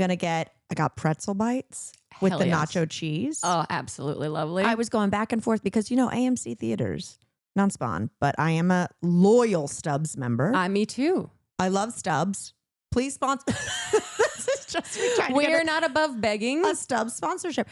got pretzel bites with the nacho cheese. Oh, absolutely lovely. I was going back and forth because, AMC theaters, non-spawn, but I am a loyal Stubbs member. Me too. I love Stubbs. Please sponsor. This is just me trying We're to not above begging. A Stubbs sponsorship.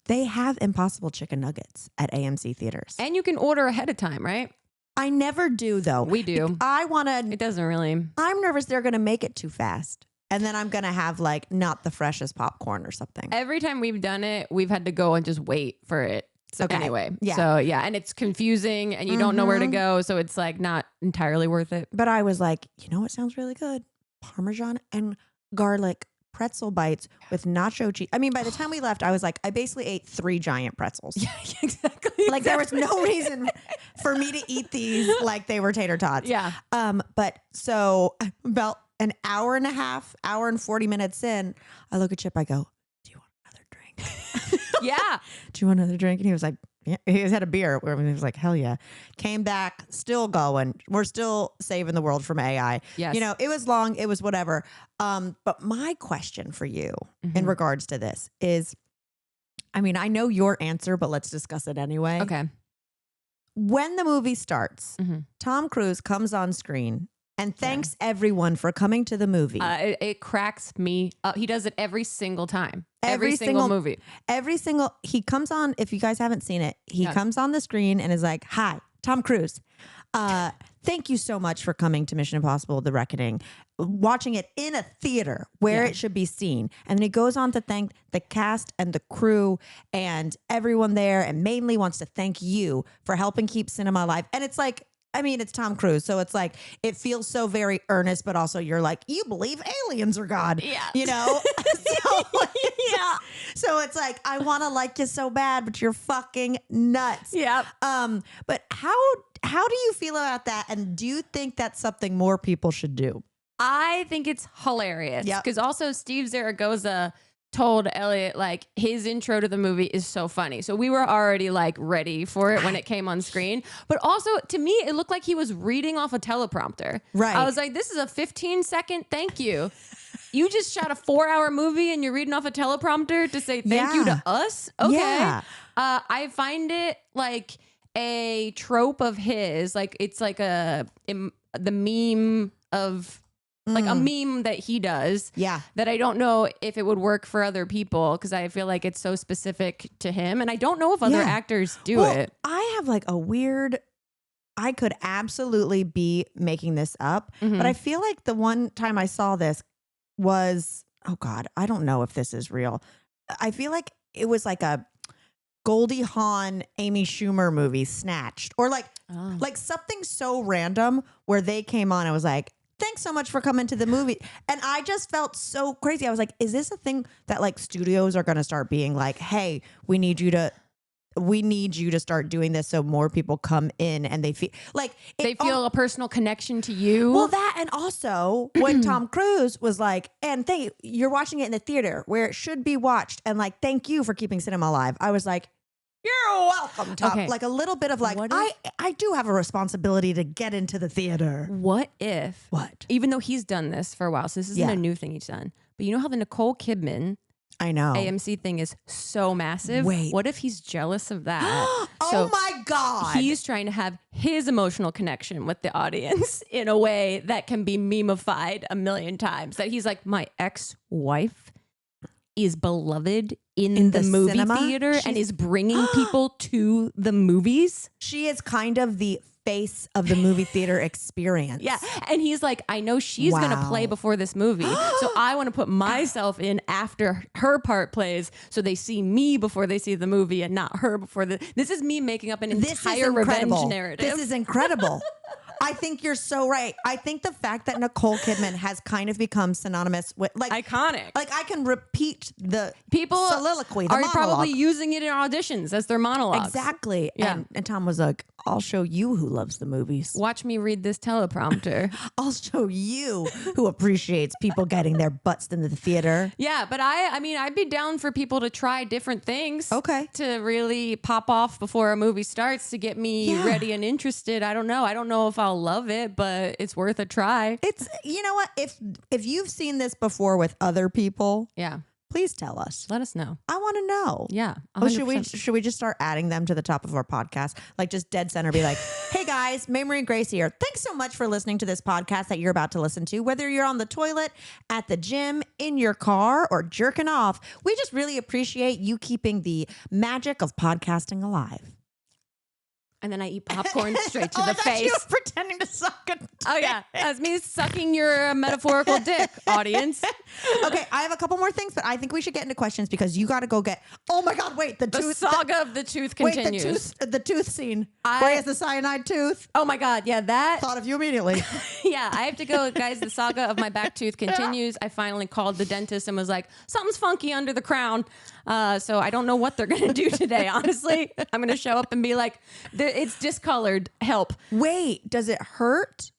They have Impossible Chicken Nuggets at AMC theaters. And you can order ahead of time, right? I never do, though. We do. It doesn't really. I'm nervous they're going to make it too fast. And then I'm going to have like not the freshest popcorn or something. Every time we've done it, we've had to go and just wait for it. Okay. Anyway. Yeah. So yeah. And it's confusing and you don't know where to go. So it's like not entirely worth it. But I was like, what sounds really good? Parmesan and garlic pretzel bites with nacho cheese. I mean, by the time we left, I was like, I basically ate 3 giant pretzels. Yeah, exactly. Like there was no reason for me to eat these like they were tater tots. Yeah. But so about an hour and a half, hour and 40 minutes in, I look at Chip, I go, do you want another drink? Yeah. Do you want another drink? And he was like, yeah. He had a beer. He was like, hell yeah. Came back, still going. We're still saving the world from AI. Yes. It was long. It was whatever. But my question for you in regards to this is, I know your answer, but let's discuss it anyway. Okay. When the movie starts, Tom Cruise comes on screen and thanks everyone for coming to the movie. It cracks me up. He does it every single time. Every single movie. He comes on, if you guys haven't seen it, he comes on the screen and is like, hi, Tom Cruise. Thank you so much for coming to Mission Impossible, The Reckoning, watching it in a theater where it should be seen. And then he goes on to thank the cast and the crew and everyone there, and mainly wants to thank you for helping keep cinema alive. And it's like, it's Tom Cruise. So it's like, it feels so very earnest, but also you're like, you believe aliens are God. Yeah. So it's like, I want to like you so bad, but you're fucking nuts. Yeah. But how do you feel about that? And do you think that's something more people should do? I think it's hilarious. Because also Steve Zaragoza told Elliot like his intro to the movie is so funny. So we were already like ready for it when it came on screen. But also to me, it looked like he was reading off a teleprompter. Right. I was like, this is a 15-second thank you. You just shot a 4-hour movie and you're reading off a teleprompter to say thank you to us? Okay. Yeah. I find it like a trope of his. Like it's like the meme of like a meme that he does. Yeah. That I don't know if it would work for other people because I feel like it's so specific to him. And I don't know if other actors do it. I have like a weird, I could absolutely be making this up, but I feel like the one time I saw this was, oh God, I don't know if this is real. I feel like it was like a Goldie Hawn, Amy Schumer movie, Snatched, or like something so random where they came on and was like, thanks so much for coming to the movie. And I just felt so crazy. I was like, is this a thing that like studios are going to start being like, hey, we need you to start doing this so more people come in and they feel like they feel a personal connection to you. Well, that, and also when Tom Cruise was like, and you're watching it in the theater where it should be watched, and like, thank you for keeping cinema alive. I was like, you're welcome, Tom. Okay. Like a little bit of like, I do have a responsibility to get into the theater. What if, even though he's done this for a while, so this isn't a new thing he's done, but you know how the Nicole Kidman AMC thing is so massive? Wait. What if he's jealous of that? Oh my God. He's trying to have his emotional connection with the audience in a way that can be meme-ified a million times. That he's like, my ex-wife is beloved in the movie cinema? Theater and is bringing people to the movies. She is kind of the face of the movie theater experience. Yeah. And he's like, I know she's going to play before this movie. So I want to put myself in after her part plays so they see me before they see the movie and not her before this is me making up an entire revenge narrative. This is incredible. I think you're so right. I think the fact that Nicole Kidman has kind of become synonymous with like iconic. Like I can repeat the people soliloquy, the are monologue. probably using it in auditions as their monologues. Exactly. Yeah. And Tom was like, I'll show you who loves the movies. Watch me read this teleprompter. I'll show you who appreciates people getting their butts into the theater. Yeah, but I mean, I'd be down for people to try different things. Okay. To really pop off before a movie starts to get me ready and interested. I don't know. I don't know if I'll love it, but it's worth a try. It's, you know what? If you've seen this before with other people, please tell us. Let us know. I want to know. Yeah. 100%. Oh, should we just start adding them to the top of our podcast? Like just dead center, be like, hey guys, Mamrie and Grace here. Thanks so much for listening to this podcast that you're about to listen to. Whether you're on the toilet, at the gym, in your car, or jerking off, we just really appreciate you keeping the magic of podcasting alive. And then I eat popcorn straight to the I face. You were pretending to suck a dick. Oh yeah, that's me sucking your metaphorical dick, audience. Okay, I have a couple more things, but I think we should get into questions because you got to go get. Oh my God! Wait, the tooth saga of the tooth continues. Wait, the tooth scene. Where he has the cyanide tooth. Oh my God! Yeah, that thought of you immediately. Yeah, I have to go, guys. The saga of my back tooth continues. I finally called the dentist and was like, something's funky under the crown. So I don't know what they're gonna do today. Honestly, I'm gonna show up and be like, it's discolored. Help. Wait, does it hurt?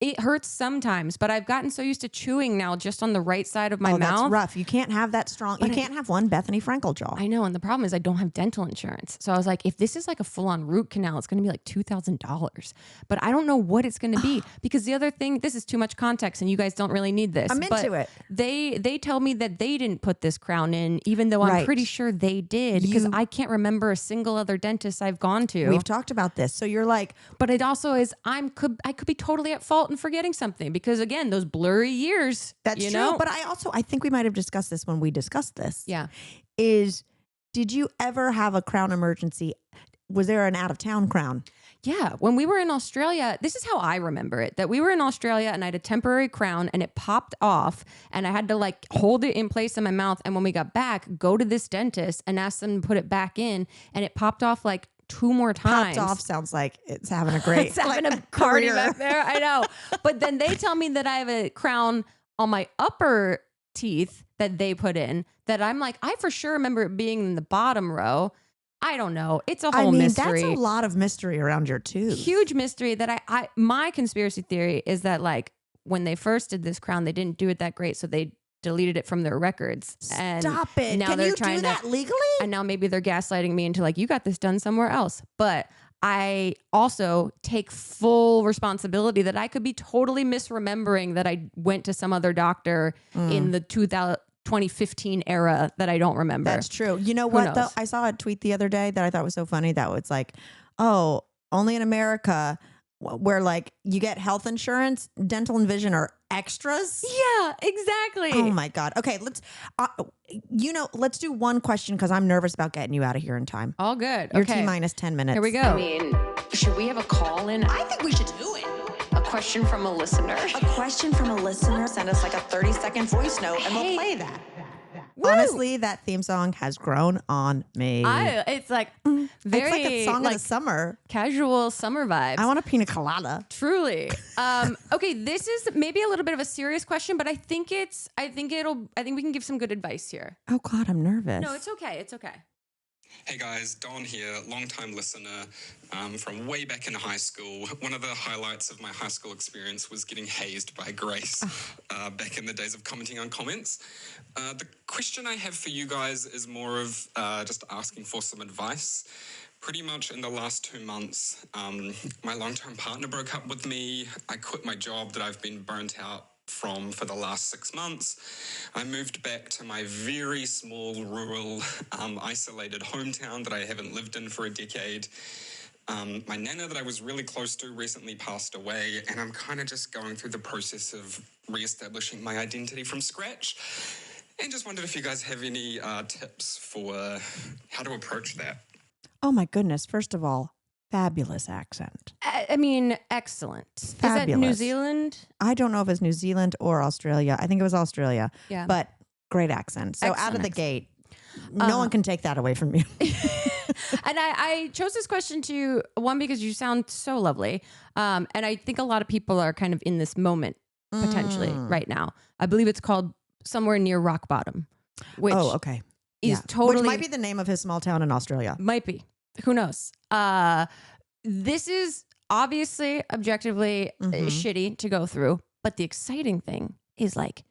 It hurts sometimes, but I've gotten so used to chewing now just on the right side of my mouth. That's rough. You can't have that strong. You can't have one Bethany Frankel jaw. I know. And the problem is I don't have dental insurance. So I was like, if this is like a full on root canal, it's going to be like $2,000. But I don't know what it's going to be because the other thing, this is too much context and you guys don't really need this. I'm into it. They tell me that they didn't put this crown in, even though I'm pretty sure they did because I can't remember a single other dentist I've gone to. We've talked about this. So you're like, but it also is, I could be totally at fault and forgetting something because again, those blurry years. That's true. Know? But I think we might have discussed this when we discussed this. Yeah. Did you ever have a crown emergency? Was there an out of town crown? Yeah. When we were in Australia, this is how I remember it, that we were in Australia and I had a temporary crown and it popped off and I had to like hold it in place in my mouth. And when we got back, go to this dentist and ask them to put it back in and it popped off like 2 more times. Popped off sounds like it's having a great it's having a party back there. I know. But then they tell me that I have a crown on my upper teeth that they put in that I'm like, I for sure remember it being in the bottom row. I don't know. It's a whole mystery. That's a lot of mystery around your tooth. Huge mystery that my conspiracy theory is that like when they first did this crown, they didn't do it that great. So they deleted it from their records. And stop it. Now Can they're you trying do that legally? And now maybe they're gaslighting me into like, you got this done somewhere else. But I also take full responsibility that I could be totally misremembering that I went to some other doctor in the 2015 era that I don't remember. That's true. You know what though? I saw a tweet the other day that I thought was so funny that was like, oh, only in America where like you get health insurance, dental and vision are extras. Yeah, exactly. Oh my God. Okay, let's do one question because I'm nervous about getting you out of here in time. All good. Your T minus 10 minutes. Here we go. I mean, should we have a call in? I think we should do it. A question from a listener. A question from a listener. Send us like a 30-second voice note and we'll play that. Woo! Honestly, that theme song has grown on me. It's like very it's like a song of the summer. Casual summer vibes. I want a pina colada. Truly. Okay, this is maybe a little bit of a serious question, but I think we can give some good advice here. Oh God, I'm nervous. No, it's okay. It's okay. Hey guys, Don here, long-time listener from way back in high school. One of the highlights of my high school experience was getting hazed by Grace back in the days of commenting on comments. The question I have for you guys is more of just asking for some advice. Pretty much in the last 2 months, my long-term partner broke up with me. I quit my job that I've been burnt out from for the last 6 months. I moved back to my very small, rural, isolated hometown that I haven't lived in for a decade. My nana that I was really close to recently passed away, and I'm kind of just going through the process of reestablishing my identity from scratch. And just wondered if you guys have any tips for how to approach that. Oh my goodness. First of all, fabulous accent. I mean, excellent. Fabulous. Is that New Zealand? I don't know if it's New Zealand or Australia. I think it was Australia. Yeah. But great accent. So Excellent out of the gate, no one can take that away from you. And I chose this question to one, because you sound so lovely. And I think a lot of people are kind of in this moment potentially right now. I believe it's called Somewhere Near Rock Bottom, which is totally, which might be the name of his small town in Australia. Might be. Who knows? This is obviously objectively shitty to go through, but the exciting thing is like,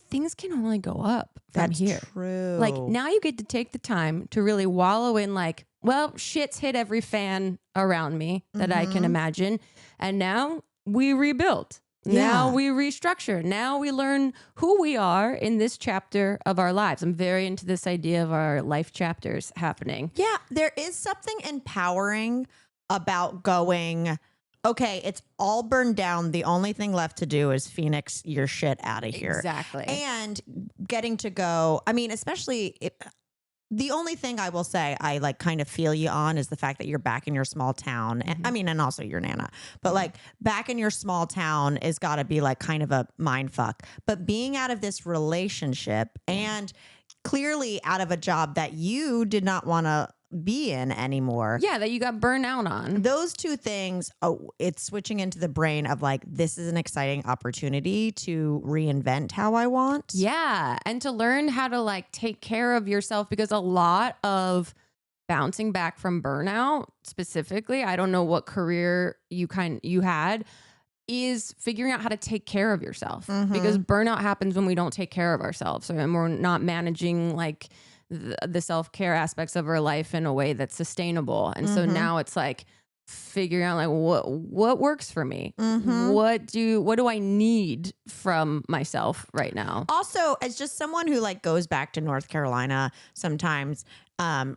things can only go up from here. True. Like, now you get to take the time to really wallow in like, well, shit's hit every fan around me that I can imagine. And now we rebuild. Now we restructure. Now we learn who we are in this chapter of our lives. I'm very into this idea of our life chapters happening. Yeah, there is something empowering about going, okay, it's all burned down. The only thing left to do is Phoenix your shit out of here. Exactly. And getting to go, I mean, especially the only thing I will say I like kind of feel you on is the fact that you're back in your small town. And, I mean, and also your Nana, but like back in your small town is got to be like kind of a mind fuck. But being out of this relationship and clearly out of a job that you did not want to be in anymore. Yeah, that you got burned out on. Those two things, it's switching into the brain of like, this is an exciting opportunity to reinvent how I want. Yeah, and to learn how to like take care of yourself, because a lot of bouncing back from burnout specifically, I don't know what career you had, is figuring out how to take care of yourself, because burnout happens when we don't take care of ourselves, and we're not managing like the self-care aspects of our life in a way that's sustainable. And so now it's like figuring out like what works for me. What do I need from myself right now? Also, as just someone who like goes back to North Carolina sometimes,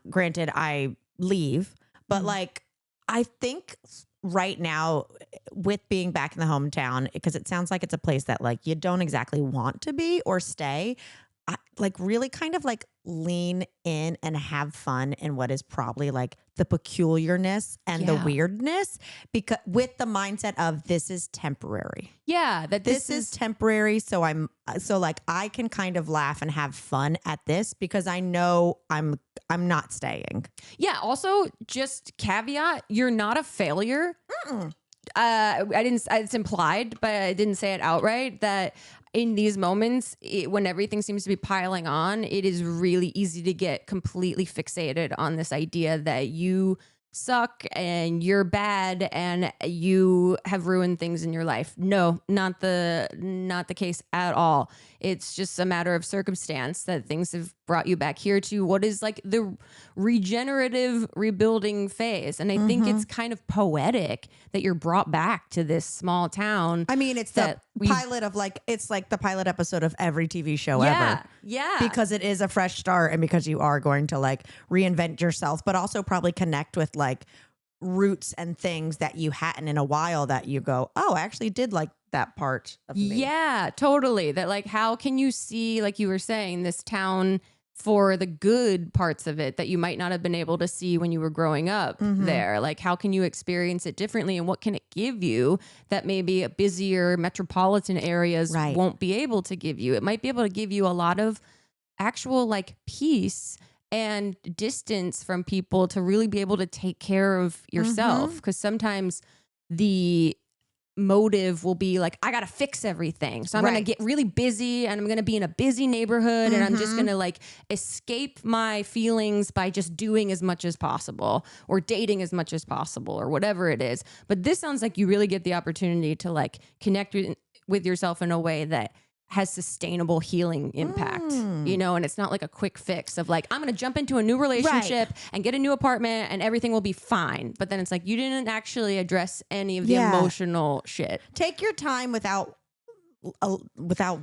granted I leave, but like I think right now with being back in the hometown, because it sounds like it's a place that like you don't exactly want to be or stay, I like really kind of like lean in and have fun in what is probably like the peculiarness and the weirdness, because with the mindset of this is temporary. Yeah, that this is temporary. So like I can kind of laugh and have fun at this because I know I'm not staying. Yeah. Also, just caveat, you're not a failure. It's implied, but I didn't say it outright, that in these moments, when everything seems to be piling on, it is really easy to get completely fixated on this idea that you suck and you're bad and you have ruined things in your life. No, not the case at all. It's just a matter of circumstance that things have brought you back here to what is like the regenerative rebuilding phase. And I think it's kind of poetic that you're brought back to this small town. I mean, it's the pilot of like, it's like the pilot episode of every TV show ever. Yeah. Because it is a fresh start and because you are going to like reinvent yourself, but also probably connect with like roots and things that you hadn't in a while that you go, oh, I actually did like that part of me. Yeah, totally. That like, how can you see, like you were saying, this town for the good parts of it that you might not have been able to see when you were growing up there? Like, how can you experience it differently, and what can it give you that maybe a busier metropolitan areas won't be able to give you? It might be able to give you a lot of actual like peace and distance from people to really be able to take care of yourself. Because sometimes the motive will be like, I gotta fix everything, so I'm gonna get really busy and I'm gonna be in a busy neighborhood and I'm just gonna like escape my feelings by just doing as much as possible or dating as much as possible or whatever it is. But this sounds like you really get the opportunity to like connect with yourself in a way that has sustainable healing impact, you know, and it's not like a quick fix of like, I'm going to jump into a new relationship and get a new apartment and everything will be fine. But then it's like, you didn't actually address any of the emotional shit. Take your time without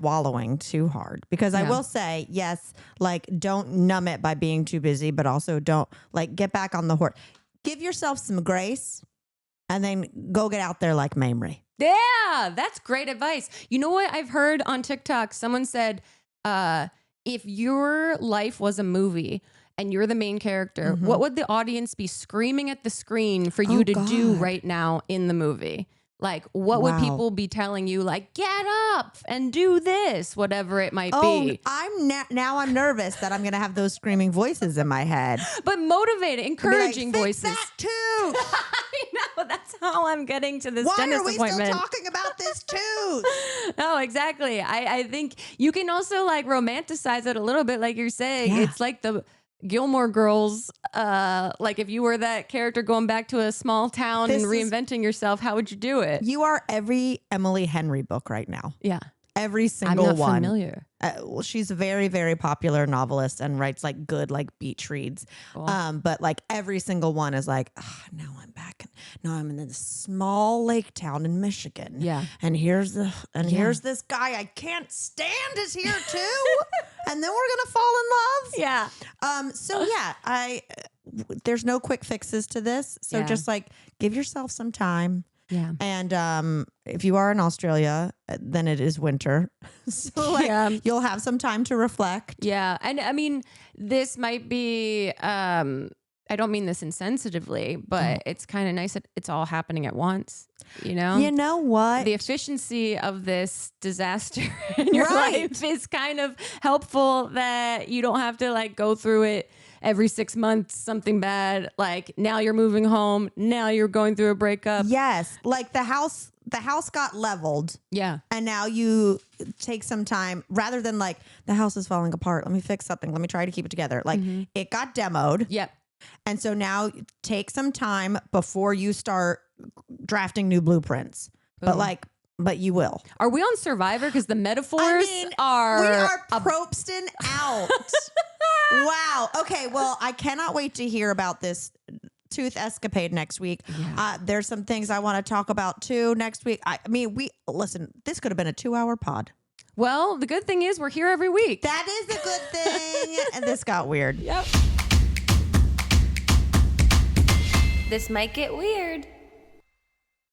wallowing too hard, because I will say, yes, like don't numb it by being too busy, but also don't like get back on the horse. Give yourself some grace and then go get out there like Mamrie. Yeah, that's great advice. You know what I've heard on TikTok? Someone said, if your life was a movie and you're the main character, what would the audience be screaming at the screen for you to do right now in the movie? Like, what would people be telling you? Like, get up and do this, whatever it might be. I'm now I'm nervous that I'm going to have those screaming voices in my head. But motivating, encouraging voices. Fix that too. I know. That's how I'm getting to this dentist appointment. Why are we still talking about this tooth? No, exactly. I think you can also like romanticize it a little bit, like you're saying. Yeah. It's like the Gilmore Girls, like if you were that character going back to a small town and reinventing yourself, how would you do it? You are every Emily Henry book right now. Yeah. Every single I'm not one. familiar. Well, she's a very, very popular novelist and writes like good, like beach reads. Cool. But like every single one is like, now I'm back. Now I'm in this small lake town in Michigan. Yeah. And here's this guy I can't stand is here too. And then we're gonna fall in love. Yeah. So yeah, there's no quick fixes to this. So just like give yourself some time. Yeah. And if you are in Australia, then it is winter. So like you'll have some time to reflect. Yeah. And I mean, this might be, I don't mean this insensitively, but it's kind of nice that it's all happening at once. You know? You know what? The efficiency of this disaster in your life is kind of helpful that you don't have to like go through it every 6 months, something bad. Like now you're moving home. Now you're going through a breakup. Yes. Like the house got leveled. Yeah. And now you take some time rather than like the house is falling apart. Let me fix something. Let me try to keep it together. Like it got demoed. Yep. And so now take some time before you start drafting new blueprints. Boom. But you will. Are we on Survivor? Because the metaphors are... We are Propsting out. Wow. Okay. Well, I cannot wait to hear about this tooth escapade next week. Yeah. There's some things I want to talk about too next week. I mean, listen, this could have been a 2-hour pod. Well, the good thing is we're here every week. That is a good thing. And this got weird. Yep. This might get weird.